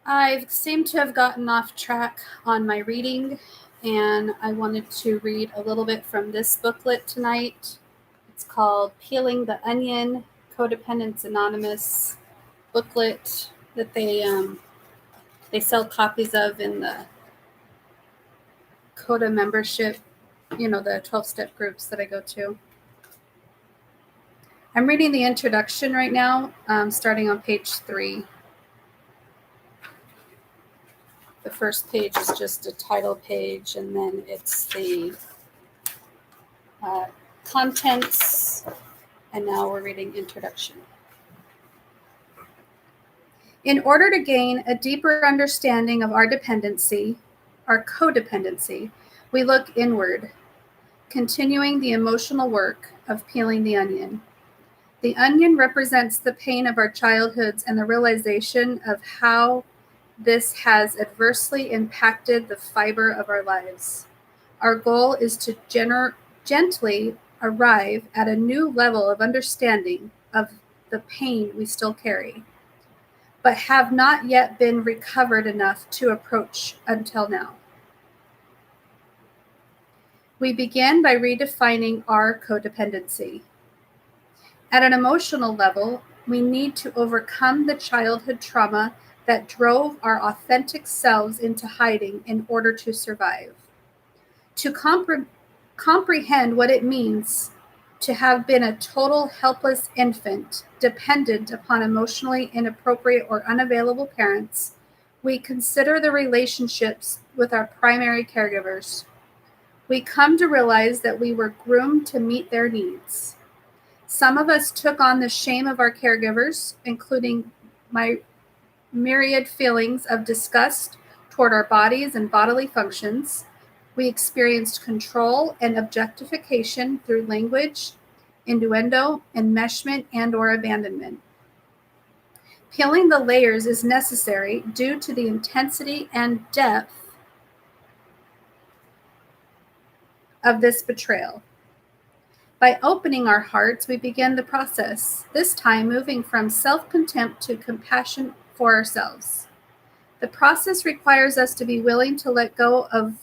I seem to have gotten off track on my reading, and I wanted to read a little bit from this booklet tonight. It's called Peeling the Onion, Codependence Anonymous booklet that they sell copies of in the CODA membership, the 12-step groups that I go to. I'm reading the introduction right now, starting on page 3. The first page is just a title page, and then it's the contents, and now we're reading introduction. In order to gain a deeper understanding of our dependency, our codependency, we look inward, continuing the emotional work of peeling the onion. The onion represents the pain of our childhoods and the realization of how this has adversely impacted the fiber of our lives. Our goal is to gently arrive at a new level of understanding of the pain we still carry, but have not yet been recovered enough to approach until now. We begin by redefining our codependency. At an emotional level, we need to overcome the childhood trauma that drove our authentic selves into hiding in order to survive. To comprehend what it means to have been a total helpless infant, dependent upon emotionally inappropriate or unavailable parents, we consider the relationships with our primary caregivers. We come to realize that we were groomed to meet their needs. Some of us took on the shame of our caregivers, including my myriad feelings of disgust toward our bodies and bodily functions. We experienced control and objectification through language, innuendo, enmeshment, and/or abandonment. Peeling the layers is necessary due to the intensity and depth of this betrayal. By opening our hearts, we begin the process, this time moving from self-contempt to compassion for ourselves. The process requires us to be willing to let go of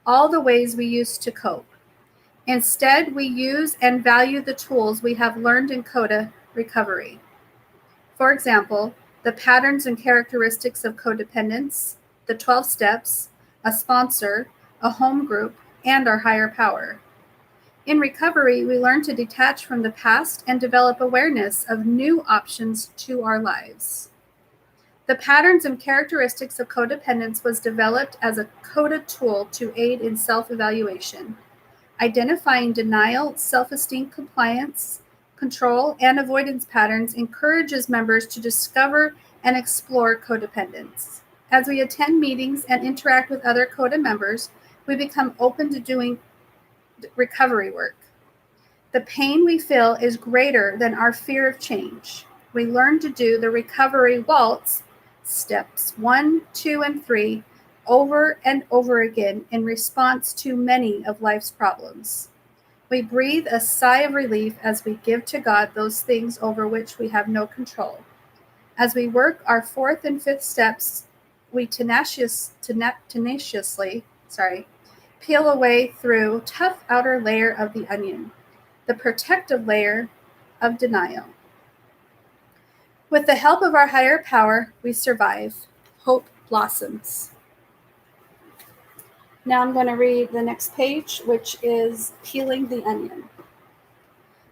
all the ways we used to cope. Instead, we use and value the tools we have learned in CODA recovery. For example, the patterns and characteristics of codependence, the 12 steps, a sponsor, a home group, and our higher power. In recovery, we learn to detach from the past and develop awareness of new options to our lives. The patterns and characteristics of codependence was developed as a CODA tool to aid in self-evaluation. Identifying denial, self-esteem compliance, control, and avoidance patterns encourages members to discover and explore codependence. As we attend meetings and interact with other CODA members, we become open to doing recovery work. The pain we feel is greater than our fear of change. We learn to do the recovery waltz, steps 1, 2, and 3, over and over again in response to many of life's problems. We breathe a sigh of relief as we give to God those things over which we have no control. As we work our 4th and 5th steps, we tenaciously peel away through tough outer layer of the onion, the protective layer of denial. With the help of our higher power, we survive. Hope blossoms. Now I'm going to read the next page, which is Peeling the Onion.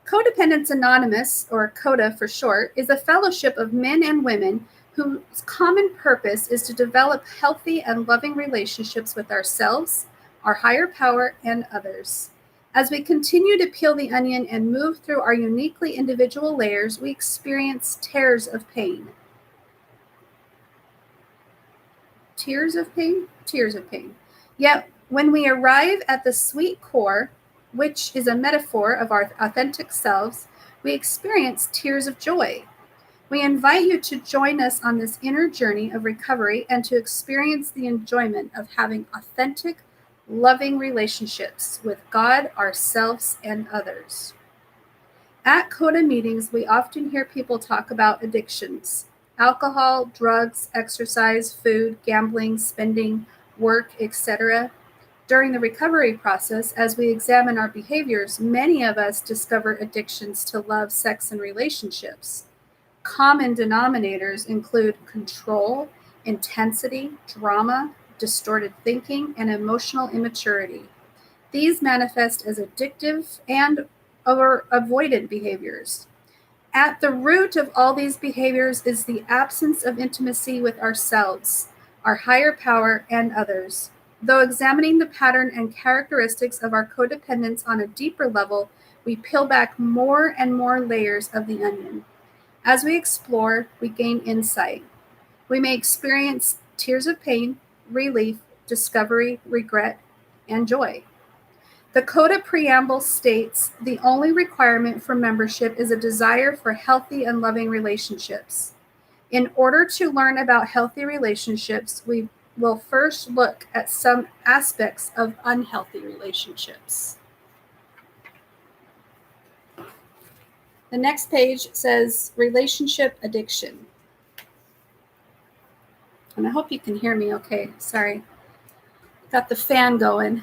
Codependence Anonymous, or CODA for short, is a fellowship of men and women whose common purpose is to develop healthy and loving relationships with ourselves, our higher power, and others. As we continue to peel the onion and move through our uniquely individual layers, we experience tears of pain. Tears of pain? Tears of pain. Yet, when we arrive at the sweet core, which is a metaphor of our authentic selves, we experience tears of joy. We invite you to join us on this inner journey of recovery and to experience the enjoyment of having authentic, loving relationships with God, ourselves, and others. At CODA meetings, we often hear people talk about addictions. alcohol, drugs, exercise, food, gambling, spending, work, etc. During the recovery process, as we examine our behaviors, many of us discover addictions to love, sex, and relationships. Common denominators include control, intensity, drama, distorted thinking, and emotional immaturity. These manifest as addictive and or avoidant behaviors. At the root of all these behaviors is the absence of intimacy with ourselves, our higher power, and others. Though examining the pattern and characteristics of our codependence on a deeper level, we peel back more and more layers of the onion. As we explore, we gain insight. We may experience tears of pain, relief, discovery, regret, and joy. The Coda Preamble states the only requirement for membership is a desire for healthy and loving relationships. In order to learn about healthy relationships, we will first look at some aspects of unhealthy relationships. The next page says relationship addiction. And I hope you can hear me okay. Sorry. Got the fan going,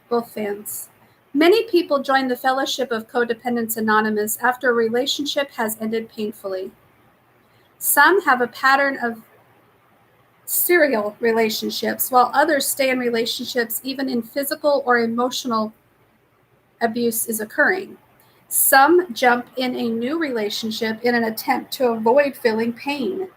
both fans. Many people join the Fellowship of Codependents Anonymous after a relationship has ended painfully. Some have a pattern of serial relationships, while others stay in relationships even in physical or emotional abuse is occurring. Some jump in a new relationship in an attempt to avoid feeling pain.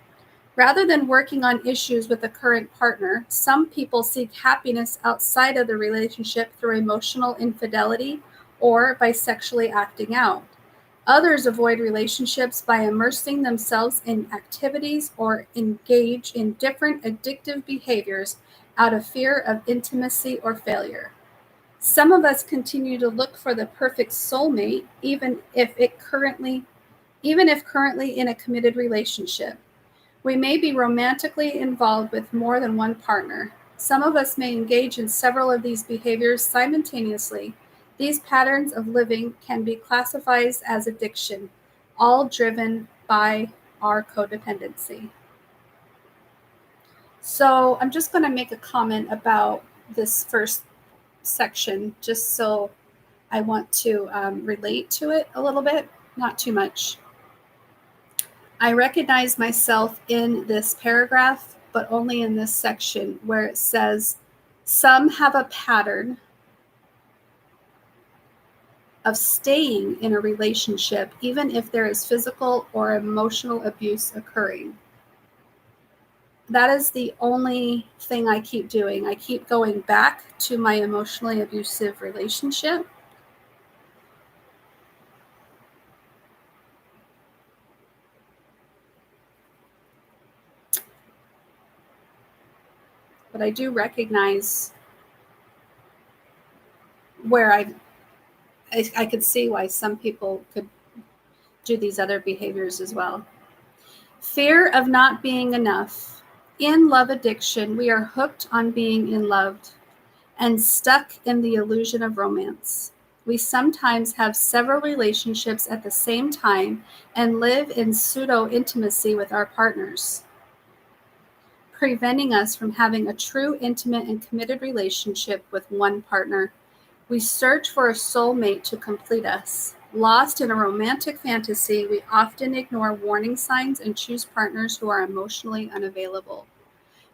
Rather than working on issues with a current partner, some people seek happiness outside of the relationship through emotional infidelity or by sexually acting out. Others avoid relationships by immersing themselves in activities or engage in different addictive behaviors out of fear of intimacy or failure. Some of us continue to look for the perfect soulmate, even if currently in a committed relationship. We may be romantically involved with more than one partner. Some of us may engage in several of these behaviors simultaneously. These patterns of living can be classified as addiction, all driven by our codependency. So I'm just going to make a comment about this first section, just so I want to relate to it a little bit, not too much. I recognize myself in this paragraph, but only in this section where it says, some have a pattern of staying in a relationship, even if there is physical or emotional abuse occurring. That is the only thing I keep doing. I keep going back to my emotionally abusive relationship. But I do recognize where I could see why some people could do these other behaviors as well. Fear of not being enough. In love addiction, we are hooked on being in love and stuck in the illusion of romance. We sometimes have several relationships at the same time and live in pseudo-intimacy with our partners, preventing us from having a true intimate and committed relationship with one partner. We search for a soulmate to complete us. Lost in a romantic fantasy, we often ignore warning signs and choose partners who are emotionally unavailable.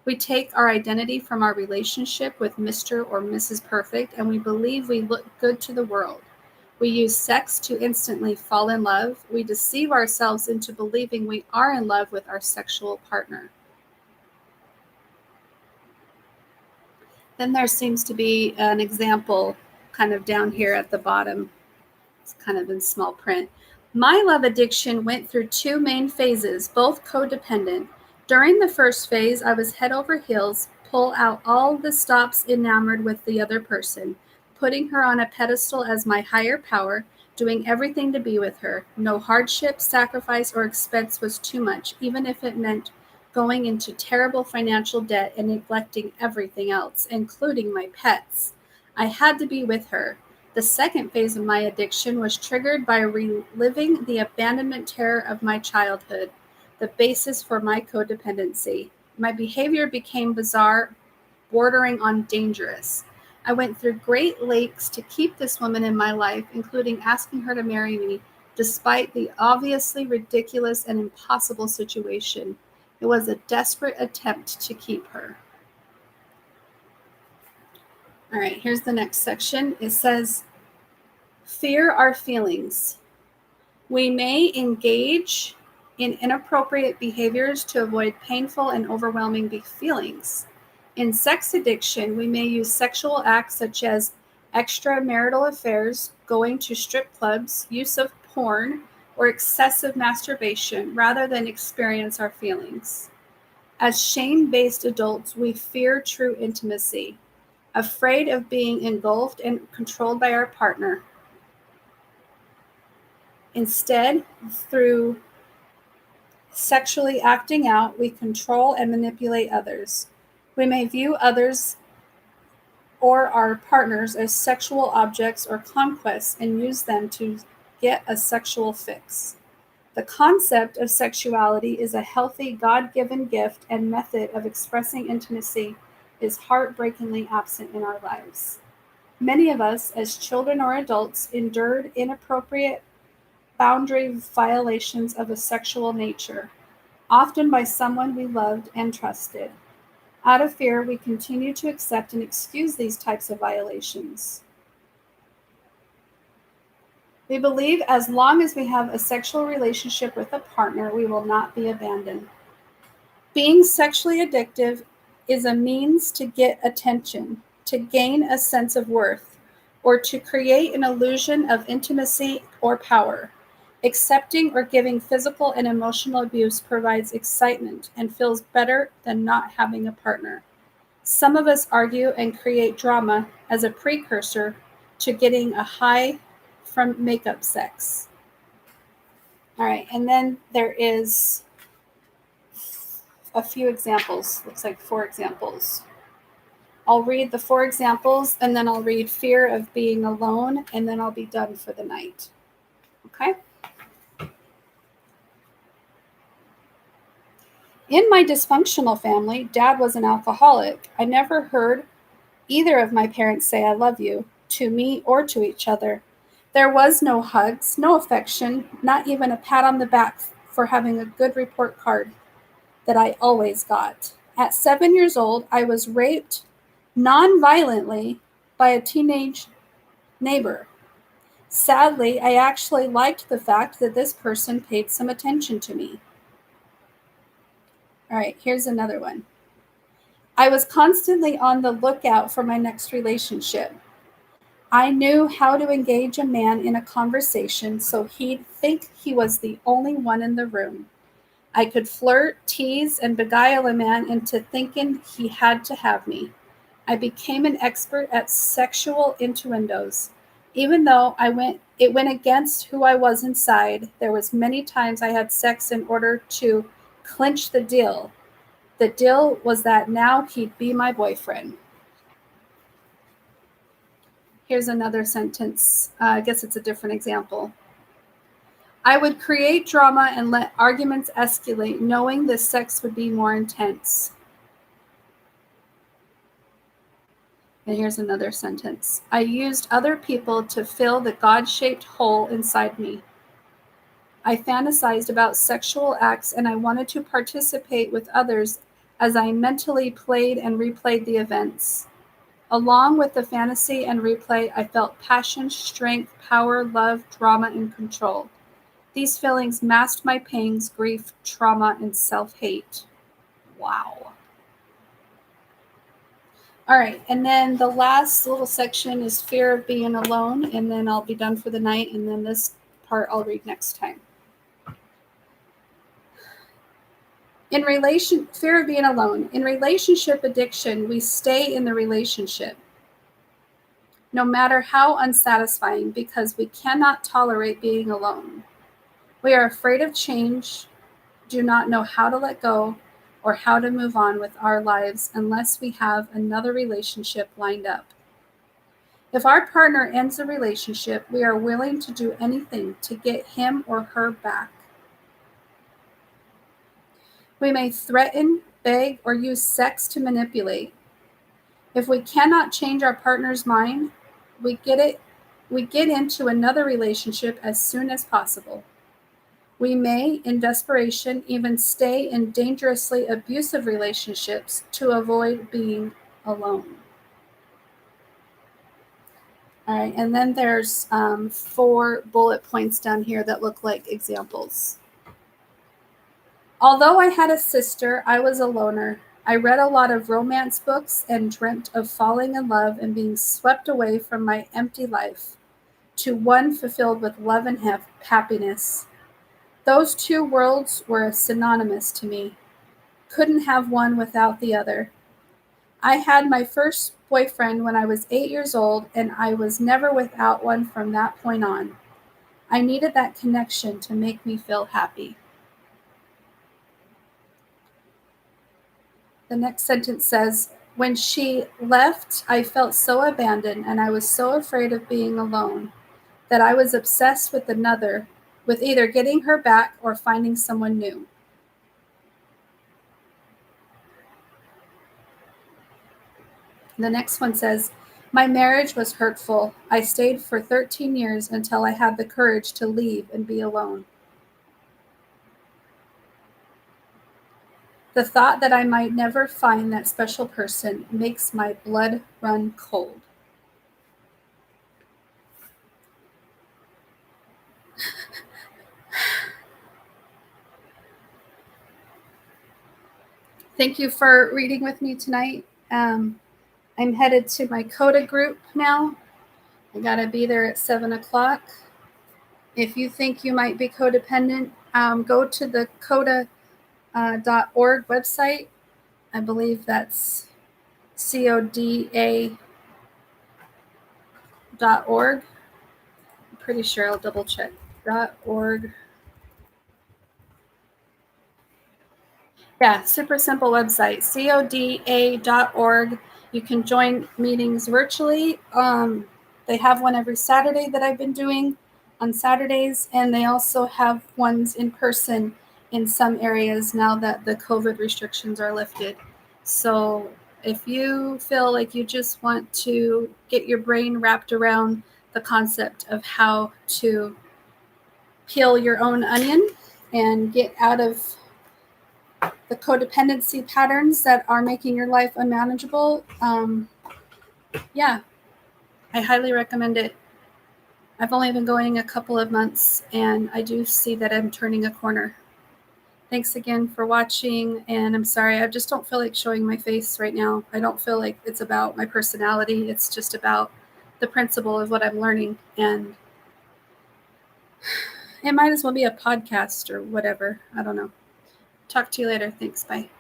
We take our identity from our relationship with Mr. or Mrs. Perfect, and we believe we look good to the world. We use sex to instantly fall in love. We deceive ourselves into believing we are in love with our sexual partner. Then there seems to be an example kind of down here at the bottom. It's kind of in small print. My love addiction went through two main phases, both codependent. During the first phase, I was head over heels, pull out all the stops enamored with the other person, putting her on a pedestal as my higher power, doing everything to be with her. No hardship, sacrifice, or expense was too much, even if it meant going into terrible financial debt and neglecting everything else, including my pets. I had to be with her. The second phase of my addiction was triggered by reliving the abandonment terror of my childhood. the basis for my codependency. My behavior became bizarre, bordering on dangerous. I went through great lengths to keep this woman in my life, including asking her to marry me, despite the obviously ridiculous and impossible situation. It was a desperate attempt to keep her. All right, here's the next section. It says, fear our feelings. We may engage in inappropriate behaviors to avoid painful and overwhelming feelings. In sex addiction, we may use sexual acts such as extramarital affairs, going to strip clubs, use of porn, or excessive masturbation rather than experience our feelings. As shame-based adults, we fear true intimacy, afraid of being engulfed and controlled by our partner. Instead, through sexually acting out, we control and manipulate others. We may view others or our partners as sexual objects or conquests and use them to get a sexual fix. The concept of sexuality is a healthy, God-given gift and method of expressing intimacy is heartbreakingly absent in our lives. Many of us, as children or adults, endured inappropriate boundary violations of a sexual nature, often by someone we loved and trusted. Out of fear, we continue to accept and excuse these types of violations. We believe as long as we have a sexual relationship with a partner, we will not be abandoned. Being sexually addictive is a means to get attention, to gain a sense of worth, or to create an illusion of intimacy or power. Accepting or giving physical and emotional abuse provides excitement and feels better than not having a partner. Some of us argue and create drama as a precursor to getting a high from makeup sex. All right, and then there is a few examples. Looks like 4 examples. I'll read the 4 examples, and then I'll read fear of being alone, and then I'll be done for the night. Okay? In my dysfunctional family, Dad was an alcoholic. I never heard either of my parents say I love you to me or to each other. There was no hugs, no affection, not even a pat on the back for having a good report card that I always got. At 7 years old, I was raped non-violently by a teenage neighbor. Sadly, I actually liked the fact that this person paid some attention to me. All right, here's another one. I was constantly on the lookout for my next relationship. I knew how to engage a man in a conversation so he'd think he was the only one in the room. I could flirt, tease, and beguile a man into thinking he had to have me. I became an expert at sexual innuendos. Even though it went against who I was inside, there was many times I had sex in order to clinch the deal. The deal was that now he'd be my boyfriend. Here's another sentence. I guess it's a different example. I would create drama and let arguments escalate, knowing the sex would be more intense. And here's another sentence. I used other people to fill the God-shaped hole inside me. I fantasized about sexual acts and I wanted to participate with others as I mentally played and replayed the events. Along with the fantasy and replay, I felt passion, strength, power, love, drama, and control. These feelings masked my pains, grief, trauma, and self-hate. Wow. All right, and then the last little section is fear of being alone, and then I'll be done for the night, and then this part I'll read next time. Fear of being alone. In relationship addiction, we stay in the relationship, no matter how unsatisfying, because we cannot tolerate being alone. We are afraid of change, do not know how to let go, or how to move on with our lives unless we have another relationship lined up. If our partner ends the relationship, we are willing to do anything to get him or her back. We may threaten, beg, or use sex to manipulate. If we cannot change our partner's mind, we get into another relationship as soon as possible. We may, in desperation, even stay in dangerously abusive relationships to avoid being alone. All right, and then there's 4 bullet points down here that look like examples. Although I had a sister, I was a loner. I read a lot of romance books and dreamt of falling in love and being swept away from my empty life to one fulfilled with love and happiness. Those 2 worlds were synonymous to me. Couldn't have one without the other. I had my first boyfriend when I was 8 years old, and I was never without one from that point on. I needed that connection to make me feel happy. The next sentence says, when she left, I felt so abandoned and I was so afraid of being alone that I was obsessed with either getting her back or finding someone new. The next one says, my marriage was hurtful. I stayed for 13 years until I had the courage to leave and be alone. The thought that I might never find that special person makes my blood run cold. Thank you for reading with me tonight. I'm headed to my CODA group now. I gotta be there at 7 o'clock. If you think you might be codependent, go to the coda.org website. I believe that's CODA.org. I'm pretty sure I'll double check. .org. Yeah, super simple website, coda.org. You can join meetings virtually. They have one every Saturday that I've been doing on Saturdays, and they also have ones in person in some areas now that the COVID restrictions are lifted. So if you feel like you just want to get your brain wrapped around the concept of how to peel your own onion and get out of the codependency patterns that are making your life unmanageable, yeah, I highly recommend it. I've only been going a couple of months, and I do see that I'm turning a corner. Thanks again for watching, and I'm sorry, I just don't feel like showing my face right now. I don't feel like it's about my personality. It's just about the principle of what I'm learning, and it might as well be a podcast or whatever. I don't know. Talk to you later. Thanks. Bye.